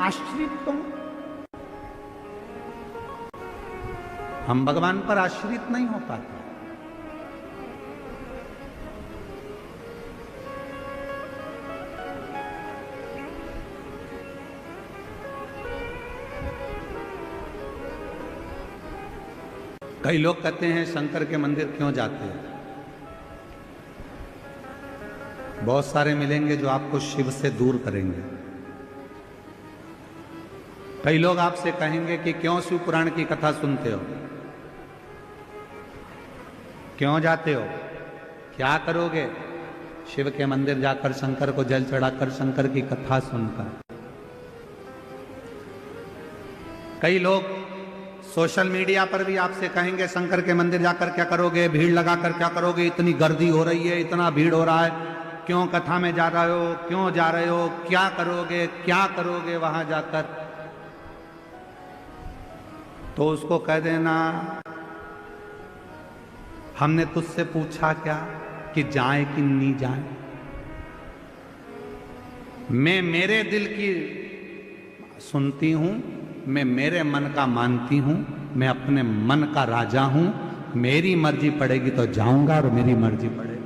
आश्रित तुम। हम भगवान पर आश्रित नहीं हो पाते। कई लोग कहते हैं शंकर के मंदिर क्यों जाते हैं। बहुत सारे मिलेंगे जो आपको शिव से दूर करेंगे। कई लोग आपसे कहेंगे कि क्यों शिव पुराण की कथा सुनते हो, क्यों जाते हो, क्या करोगे। शिव के मंदिर जाकर शंकर को जल चढ़ाकर शंकर की कथा सुनकर। कई लोग सोशल मीडिया पर भी आपसे कहेंगे शंकर के मंदिर जाकर क्या करोगे, भीड़ लगाकर क्या करोगे, इतनी गर्दी हो रही है, इतना भीड़ हो रहा है, क्यों कथा में जा रहे हो, क्यों जा रहे हो, क्या करोगे वहां जाकर। तो उसको कह देना हमने तुझसे पूछा क्या कि जाए कि नहीं जाए। मैं मेरे दिल की सुनती हूं, मैं मेरे मन का मानती हूं, मैं अपने मन का राजा हूं। मेरी मर्जी पड़ेगी तो जाऊंगा और मेरी मर्जी पड़ेगी।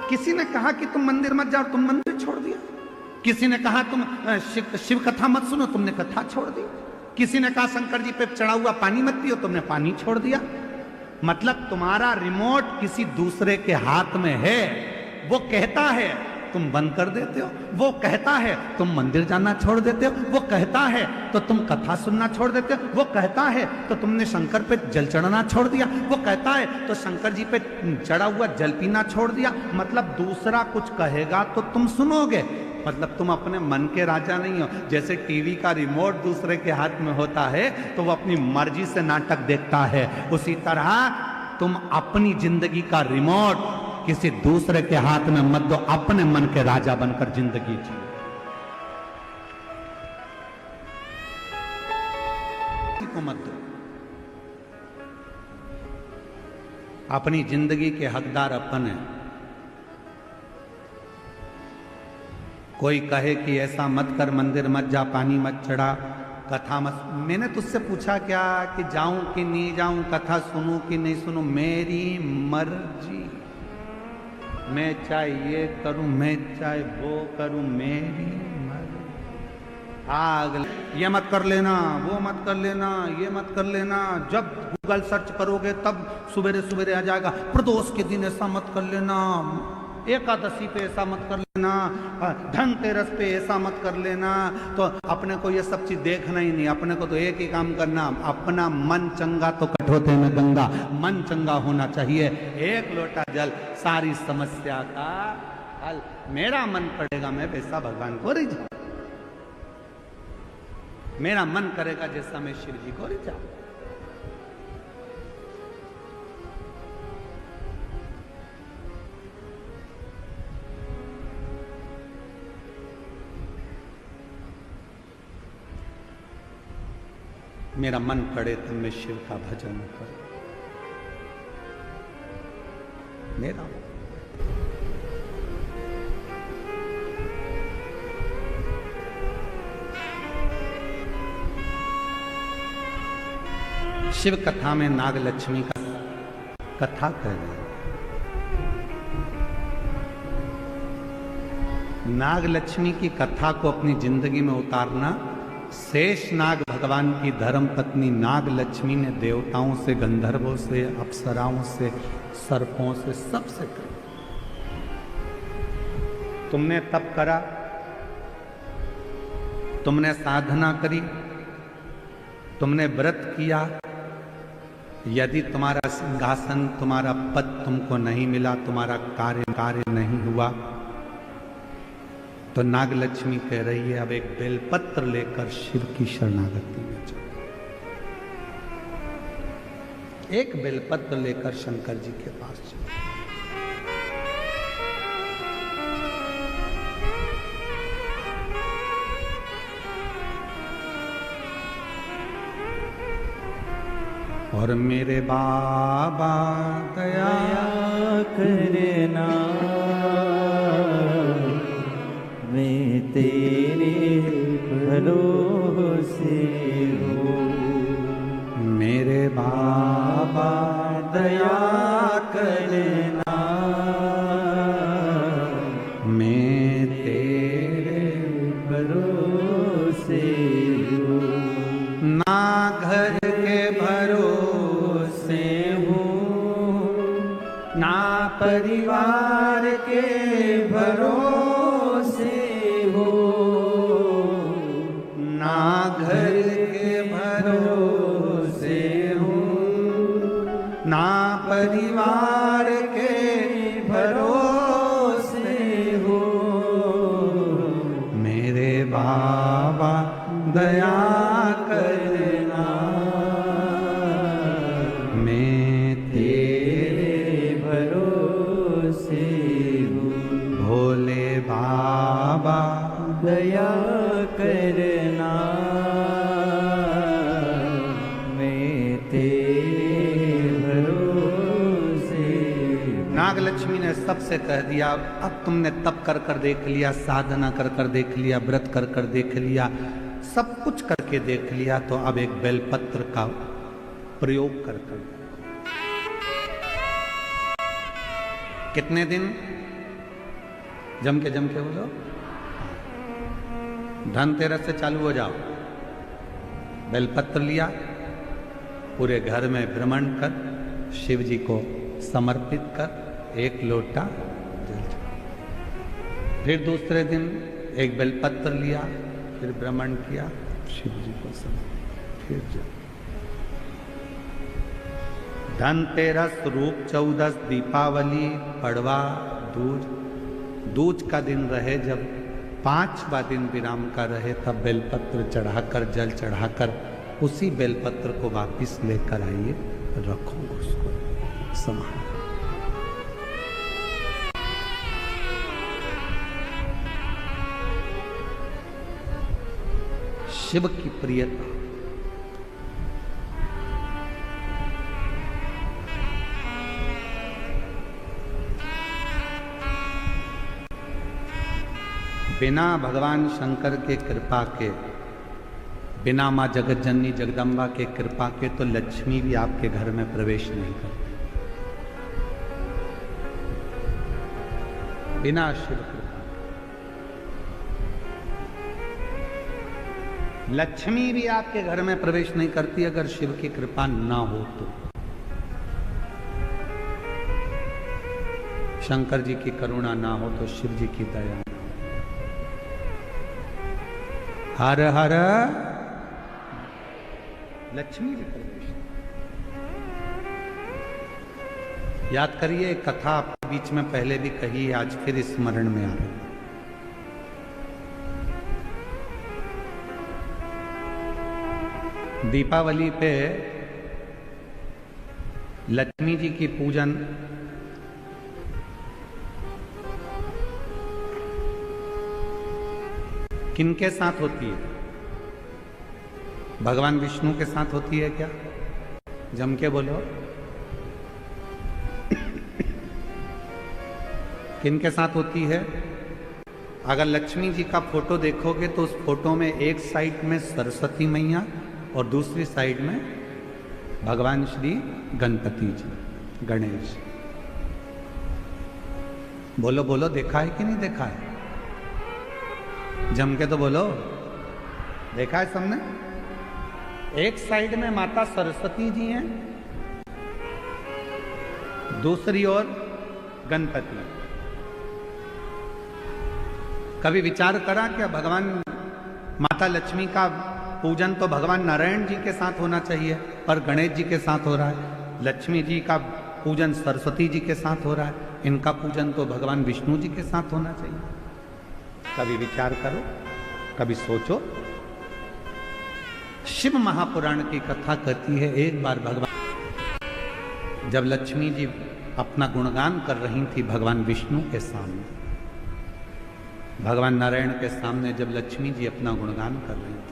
किसी ने कहा कि तुम मंदिर मत जाओ, तुम मंदिर छोड़ दिया। किसी ने कहा तुम शिव कथा मत सुनो, तुमने कथा छोड़ दी। किसी ने कहा शंकर जी पे चढ़ा हुआ पानी मत पियो, तुमने पानी छोड़ दिया। मतलब तुम्हारा रिमोट किसी दूसरे के हाथ में है। वो कहता है तुम बंद कर देते हो, वो कहता है तुम मंदिर जाना छोड़ देते हो, वो कहता है तो तुम कथा सुनना छोड़ देते हो, वो कहता है तो तुमने शंकर पे जल चढ़ाना छोड़ दिया, वो कहता है तो शंकर जी पे चढ़ा हुआ जल पीना छोड़ दिया। मतलब दूसरा कुछ कहेगा तो तुम सुनोगे। मतलब तुम अपने मन के राजा नहीं हो। जैसे टीवी का रिमोट दूसरे के हाथ में होता है तो वो अपनी मर्जी से नाटक देखता है, उसी तरह तुम अपनी जिंदगी का रिमोट किसी दूसरे के हाथ में मत दो, अपने मन के राजा बनकर जिंदगी जियो। किसी को मत दो। अपनी जिंदगी के हकदार अपन है। कोई कहे कि ऐसा मत कर, मंदिर मत जा, पानी मत चढ़ा, कथा मत। मैंने तुझसे पूछा क्या कि जाऊं कि नहीं जाऊं, कथा सुनूं कि नहीं सुनूं। मेरी मर्जी। मैं चाहे ये करूं, मैं चाहे वो करूं, मेरी मर्जी। आग ये मत कर लेना, वो मत कर लेना, ये मत कर लेना। जब गूगल सर्च करोगे तब सवेरे सवेरे आ जाएगा, प्रदोष के दिन ऐसा मत कर लेना, एकादशी पे ऐसा मत कर लेना, धनतेरस पे ऐसा मत कर लेना। तो अपने को ये सब चीज देखना ही नहीं। अपने को तो एक ही काम करना, अपना मन चंगा तो कठोते में गंगा। मन चंगा होना चाहिए। एक लोटा जल सारी समस्या का हल। मेरा मन पड़ेगा मैं वैसा भगवान को रिझा, मेरा मन करेगा जैसा मैं शिव जी को रिझा। मेरा मन करे तो मैं शिव का भजन करूं। मेरा शिव कथा में नाग लक्ष्मी का कथा कह रहे हैं। नाग लक्ष्मी की कथा को अपनी जिंदगी में उतारना। शेष नाग भगवान की धर्म पत्नी नाग लक्ष्मी ने देवताओं से, गंधर्वों से, अप्सराओं से, सर्पों से, सबसे करा। तुमने तप करा, तुमने साधना करी, तुमने व्रत किया। यदि तुम्हारा सिंहासन, तुम्हारा पद तुमको नहीं मिला, तुम्हारा कार्य नहीं हुआ, तो नाग लक्ष्मी कह रही है अब एक बेलपत्र लेकर शिव की शरणागति में जाओ। एक बेलपत्र लेकर शंकर जी के पास जाओ। और मेरे बाबा दया करना, मैं तेरे भरोसे हूँ। मेरे बाबा दया करना, मैं तेरे भरोसे हूँ। ना घर के भरोसे हूँ, ना परिवार के भरोसे हूँ, ना घर के भरोसे हूँ, ना परिवार के भरोसे हूँ। मेरे बाबा दया करना, मैं तेरे भरोसे हूँ। भोले बाबा दया करना, मैं तेरे भरोसे। नागलक्ष्मी ने सबसे कह दिया, अब तुमने तप कर कर देख लिया, साधना कर कर देख लिया, व्रत कर कर देख लिया, सब कुछ करके देख लिया, तो अब एक बेलपत्र का प्रयोग कर कर। कितने दिन? जम के बोलो। धनतेरस से चालू हो जाओ। बेलपत्र लिया, पूरे घर में भ्रमण कर, शिव जी को समर्पित कर, एक लोटा जल चढ़ाओ। फिर दूसरे दिन एक बेलपत्र लिया, फिर भ्रमण किया, शिव जी को समर्पित, फिर जल। धनतेरस, रूप चौदस, दीपावली, पड़वा, दूज। दूज का दिन रहे जब 5वां दिन विराम का रहे, तब बेलपत्र चढ़ाकर, जल चढ़ाकर उसी बेलपत्र को वापिस लेकर आइए, रखो उसको संभाल। शिव की प्रियता। बिना भगवान शंकर के कृपा के, बिना माँ जगत जननी जगदम्बा के कृपा के, तो लक्ष्मी भी आपके घर में प्रवेश नहीं करती। बिना शिव कृपा लक्ष्मी भी आपके घर में प्रवेश नहीं करती, अगर शिव की कृपा ना हो तो। शंकर जी की करुणा ना हो तो शिव जी की दया। हर हर लक्ष्मी जी प्रवेश। याद करिए, एक कथा आपके बीच में पहले भी कही, आज फिर स्मरण में आ रही। दीपावली पे लक्ष्मी जी की पूजन किनके साथ होती है? भगवान विष्णु के साथ होती है क्या? जम के बोलो। किनके साथ होती है? अगर लक्ष्मी जी का फोटो देखोगे तो उस फोटो में एक साइड में सरस्वती मैया और दूसरी साइड में भगवान श्री गणपति जी, गणेश। बोलो बोलो, देखा है कि नहीं देखा है? जम के तो बोलो, देखा है सबने? एक साइड में माता सरस्वती जी हैं, दूसरी ओर गणपति। कभी विचार करा क्या भगवान माता लक्ष्मी का पूजन तो भगवान नारायण जी के साथ होना चाहिए, पर गणेश जी के साथ हो रहा है। लक्ष्मी जी का पूजन सरस्वती जी के साथ हो रहा है, इनका पूजन तो भगवान विष्णु जी के साथ होना चाहिए। कभी विचार करो, कभी सोचो। शिव महापुराण की कथा कहती है, एक बार भगवान जब लक्ष्मी जी अपना गुणगान कर रही थी भगवान विष्णु के सामने, भगवान नारायण के सामने जब लक्ष्मी जी अपना गुणगान कर रही थी,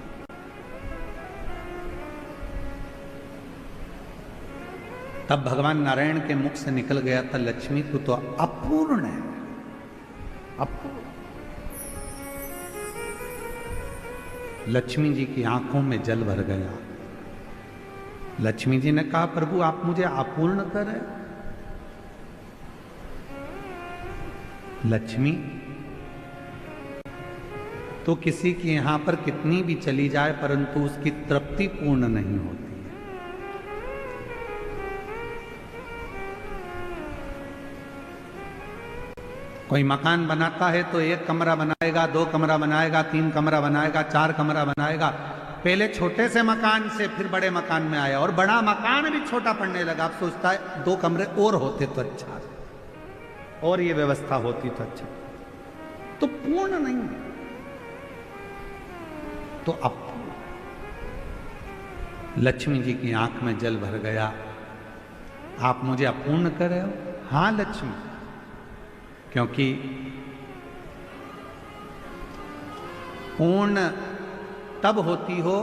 तब भगवान नारायण के मुख से निकल गया था, लक्ष्मी तू तो अपूर्ण है, अपूर्ण। लक्ष्मी जी की आंखों में जल भर गया। लक्ष्मी जी ने कहा, प्रभु आप मुझे अपूर्ण करें। लक्ष्मी तो किसी की यहां पर कितनी भी चली जाए परंतु उसकी तृप्ति पूर्ण नहीं होती है। कोई मकान बनाता है तो 1 कमरा बनाएगा, 2 कमरा बनाएगा, 3 कमरा बनाएगा, 4 कमरा बनाएगा। पहले छोटे से मकान से फिर बड़े मकान में आया और बड़ा मकान भी छोटा पड़ने लगा। अब सोचता है 2 कमरे और होते तो अच्छा, और ये व्यवस्था होती तो अच्छा। तो पूर्ण नहीं है तो अब लक्ष्मी जी की आंख में जल भर गया। आप मुझे अपूर्ण कर रहे हो? हां लक्ष्मी, क्योंकि पूर्ण तब होती हो,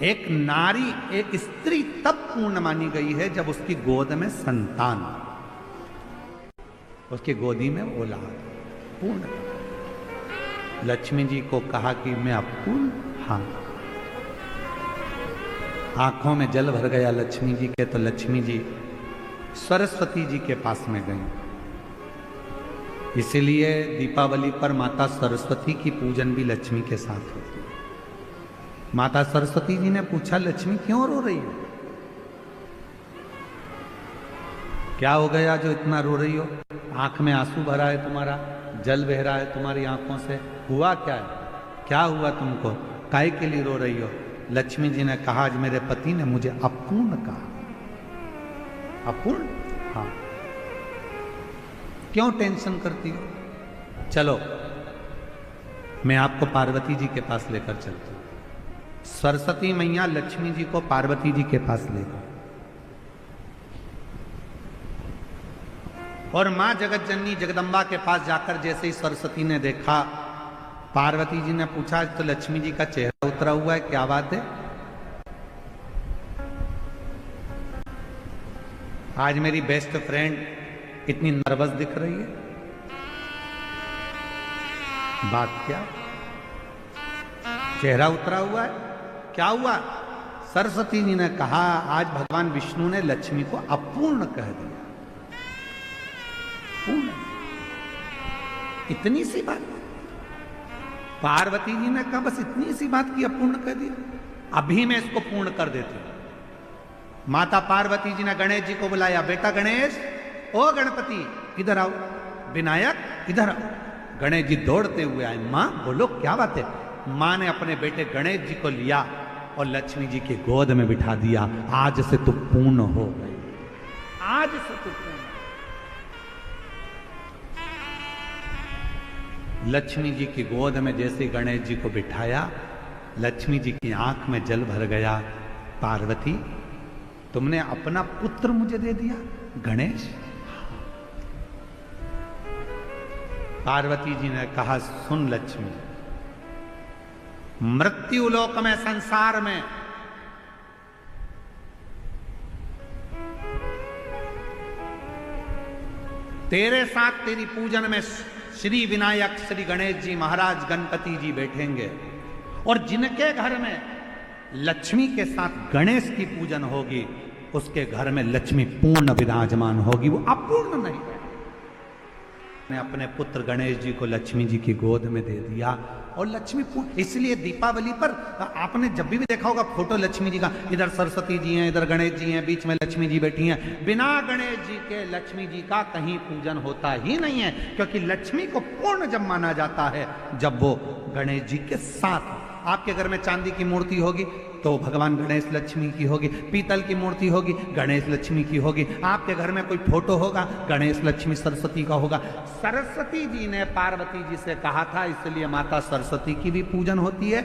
एक नारी, एक स्त्री तब पूर्ण मानी गई है जब उसकी गोद में संतान, उसकी गोदी में औलाद पूर्ण। लक्ष्मी जी को कहा कि मैं अपूर्ण, हाँ। आंखों में जल भर गया लक्ष्मी जी के, तो लक्ष्मी जी सरस्वती जी के पास में गई। इसीलिए दीपावली पर माता सरस्वती की पूजन भी लक्ष्मी के साथ होती है। माता सरस्वती जी ने पूछा, लक्ष्मी क्यों रो रही हो? क्या हो गया जो इतना रो रही हो? आंख में आंसू भरा है तुम्हारा, जल बह रहा है तुम्हारी आंखों से, हुआ क्या है? क्या हुआ तुमको? काहे के लिए रो रही हो? लक्ष्मी जी ने कहा, आज मेरे पति ने मुझे अपूर्ण कहा। अपूर्ण? हाँ। क्यों टेंशन करती हो? चलो मैं आपको पार्वती जी के पास लेकर चलती हूं। सरस्वती मैया लक्ष्मी जी को पार्वती जी के पास ले गई और मां जगत जननी जगदम्बा के पास जाकर जैसे ही सरस्वती ने देखा, पार्वती जी ने पूछा, तो लक्ष्मी जी का चेहरा उतरा हुआ है, क्या बात है? आज मेरी बेस्ट फ्रेंड इतनी नर्वस दिख रही है, बात क्या? चेहरा उतरा हुआ है, क्या हुआ? सरस्वती जी ने कहा, आज भगवान विष्णु ने लक्ष्मी को अपूर्ण कह दिया। पूर्ण, इतनी सी बात। पार्वती जी ने कहा, बस इतनी सी बात की अपूर्ण कह दिया, अभी मैं इसको पूर्ण कर देती हूं। माता पार्वती जी ने गणेश जी को बुलाया, बेटा गणेश, ओ गणपति इधर आओ, विनायक इधर आओ। गणेश जी दौड़ते हुए आए। मां बोलो क्या बात है? मां ने अपने बेटे गणेश जी को लिया और लक्ष्मी जी की गोद में बिठा दिया। आज से तू पूर्ण हो गई, आज से तू पूर्ण। लक्ष्मी जी की गोद में जैसे गणेश जी को बिठाया, लक्ष्मी जी की आंख में जल भर गया। पार्वती, तुमने अपना पुत्र मुझे दे दिया? गणेश? पार्वती जी ने कहा, सुन लक्ष्मी, मृत्यु लोक में, संसार में तेरे साथ तेरी पूजन में श्री विनायक, श्री गणेश जी महाराज, गणपति जी बैठेंगे, और जिनके घर में लक्ष्मी के साथ गणेश की पूजन होगी, उसके घर में लक्ष्मी पूर्ण विराजमान होगी, वो अपूर्ण नहीं है। ने अपने पुत्र गणेश जी को लक्ष्मी जी की गोद में दे दिया और लक्ष्मी पूर्ण। इसलिए दीपावली पर आपने जब भी देखा होगा फोटो लक्ष्मी जी का, इधर सरस्वती जी हैं, इधर गणेश जी हैं, बीच में लक्ष्मी जी बैठी हैं। बिना गणेश जी के लक्ष्मी जी का कहीं पूजन होता ही नहीं है, क्योंकि लक्ष्मी को पूर्ण जब माना जाता है जब वो गणेश जी के साथ। आपके घर में चांदी की मूर्ति होगी तो भगवान गणेश लक्ष्मी की होगी, पीतल की मूर्ति होगी गणेश लक्ष्मी की होगी, आपके घर में कोई फोटो होगा गणेश लक्ष्मी सरस्वती का होगा। सरस्वती जी ने पार्वती जी से कहा था, इसलिए माता सरस्वती की भी पूजन होती है।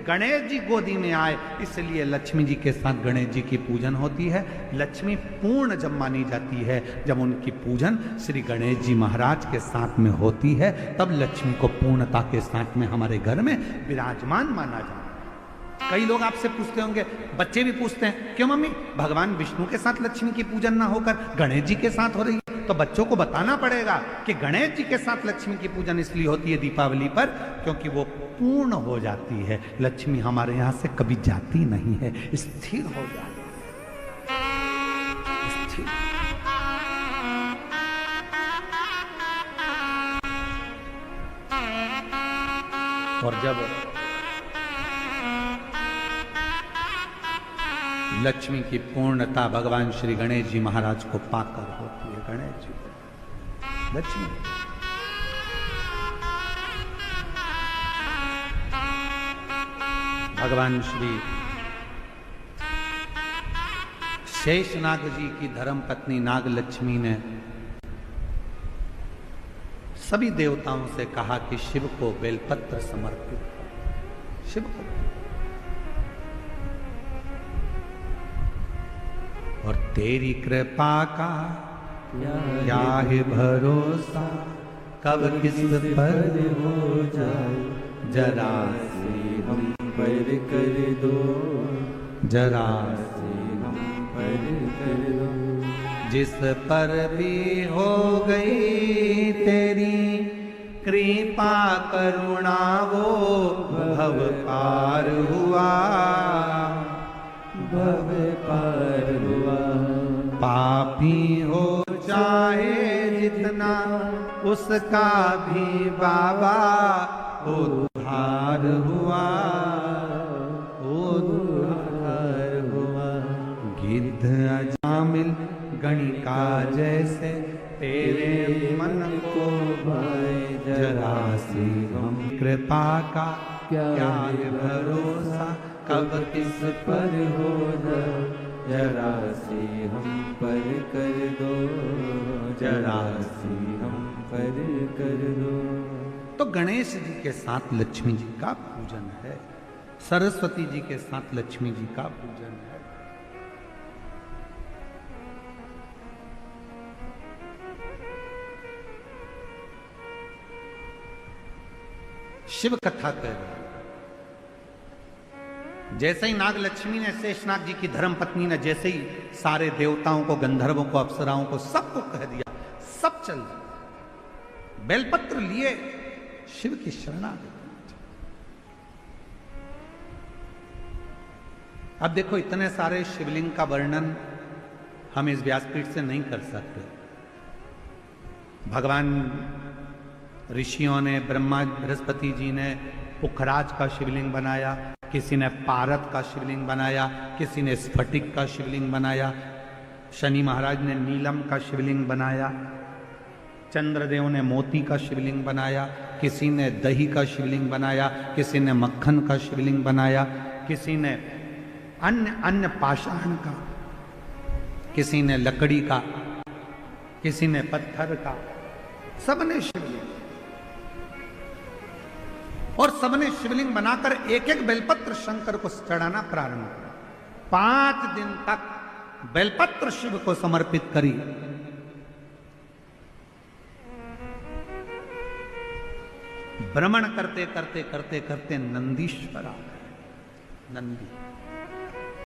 गणेश जी गोदी में आए, इसलिए लक्ष्मी जी के साथ गणेश जी की पूजन होती है। लक्ष्मी पूर्ण जब मानी जाती है जब उनकी पूजन श्री गणेश जी महाराज के साथ में होती है, तब लक्ष्मी को पूर्णता के साथ में हमारे घर में विराजमान माना जाता है। कई लोग आपसे पूछते होंगे, बच्चे भी पूछते हैं, क्यों मम्मी भगवान विष्णु के साथ लक्ष्मी की पूजन ना होकर गणेश जी के साथ हो रही है? तो बच्चों को बताना पड़ेगा कि गणेश जी के साथ लक्ष्मी की पूजन इसलिए होती है दीपावली पर, क्योंकि वो पूर्ण हो जाती है। लक्ष्मी हमारे यहां से कभी जाती नहीं है, स्थिर हो जाती है, स्थिर। और जब लक्ष्मी की पूर्णता भगवान श्री गणेश जी महाराज को पाकर होती है, गणेश जी को लक्ष्मी, भगवान श्री शेषनाग जी की धर्म पत्नी नाग लक्ष्मी ने सभी देवताओं से कहा कि शिव को बेलपत्र समर्पित करो, शिव को। और तेरी कृपा का क्या है भरोसा, कब किस पर हो जाए, जरा से हम पर कर दो, जरा से हम पर कर दो। जिस पर भी हो गई तेरी कृपा करुणा वो भव पार हुआ, भव पार हुआ। पापी हो चाहे जितना उसका भी बाबा उद्धार हुआ, उद्धार हुआ। गिद्ध अजामिल गणिका जैसे तेरे मन को भाए, जरा सी हम कृपा का क्या है भरोसा, कब किस पर हो जाए, जरा से हम पर कर दो, जरा से हम पर कर दो। तो गणेश जी के साथ लक्ष्मी जी का पूजन है, सरस्वती जी के साथ लक्ष्मी जी का पूजन है। शिव कथा कर रहे, जैसे ही नाग लक्ष्मी ने शेषनाग जी की धर्म पत्नी ने जैसे ही सारे देवताओं को, गंधर्वों को, अप्सराओं को, सबको कह दिया, सब चल दिया, बेलपत्र लिए शिव की शरणागति। अब देखो इतने सारे शिवलिंग का वर्णन हम इस व्यासपीठ से नहीं कर सकते। भगवान ऋषियों ने, ब्रह्मा बृहस्पति जी ने पुखराज का शिवलिंग बनाया, किसी ने पारत का शिवलिंग बनाया, किसी ने स्फटिक का शिवलिंग बनाया, शनि महाराज ने नीलम का शिवलिंग बनाया, चंद्रदेव ने मोती का शिवलिंग बनाया, किसी ने दही का शिवलिंग बनाया, किसी ने मक्खन का शिवलिंग बनाया, किसी ने अन्य पाषाण का, किसी ने लकड़ी का, किसी ने पत्थर का, सबने शिवलिंग, और सबने शिवलिंग बनाकर एक एक बेलपत्र शंकर को चढ़ाना प्रारंभ किया। 5 दिन तक बेलपत्र शिव को समर्पित करी। भ्रमण करते करते करते करते नंदीश्वर आ गए। नंदी